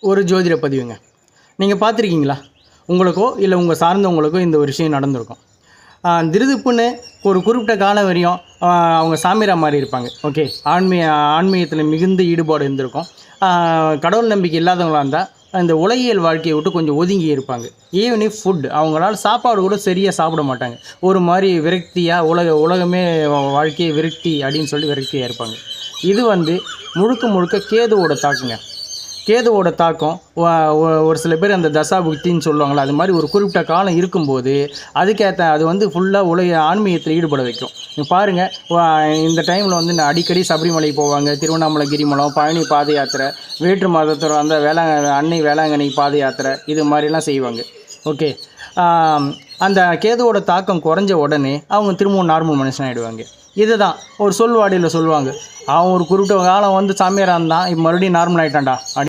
ஒரு ஜோதிட பதிவுங்க. நீங்கள் பார்த்துருக்கீங்களா? உங்களுக்கோ இல்லை உங்கள் சார்ந்தவங்களுக்கோ இந்த ஒரு விஷயம் நடந்திருக்கும். திடுதிப்புன்னு ஒரு குறிப்பிட்ட காலம் வரையும் அவங்க சாமியாரா மாறி இருப்பாங்க. ஓகே, ஆன்மீகத்தில் மிகுந்த ஈடுபாடு இருந்திருக்கும். கடவுள் நம்பிக்கை இல்லாதவங்களாக இருந்தால் இந்த உலகியல் வாழ்க்கையை விட்டு கொஞ்சம் ஒதுங்கி இருப்பாங்க. ஈவன் இஃப் ஃபுட் அவங்களால சாப்பாடு கூட சரியாக சாப்பிட மாட்டாங்க. ஒரு மாதிரி விரக்தியாக உலகமே வாழ்க்கையை விரக்தி அப்படின்னு சொல்லி விரக்தியாக இருப்பாங்க. இது முழுக்க முழுக்க கேதுவோட தாக்குங்க. கேதுவோட தாக்கம் ஒரு சில பேர் அந்த தசா புக்தின்னு சொல்லுவாங்களா, அது மாதிரி ஒரு குறிப்பிட்ட காலம் இருக்கும்போது அதுக்கேற்ற அது ஃபுல்லாக ஆன்மீகத்தில் ஈடுபட வைக்கும். நீங்கள் பாருங்கள், இந்த டைமில் நான் அடிக்கடி சபரிமலை போவாங்க, திருவண்ணாமலை கிரிமலம், பழனி பாத யாத்திரை, வேற்று மதத்தில் அன்னை வேளாங்கண்ணி பாத யாத்திரை, இது மாதிரிலாம் செய்வாங்க. ஓகே, அந்த கேதுவோட தாக்கம் குறைஞ்ச உடனே அவங்க திரும்பவும் நார்மல் மனுஷன் ஆகிடுவாங்க. இதுதான் ஒரு சொல்வாடியில் சொல்லுவாங்க, அவன் ஒரு குறிப்பிட்ட காலம் சாமியாராக இருந்தான், இப்போ மறுபடியும் நார்மல் ஆகிட்டான்டா.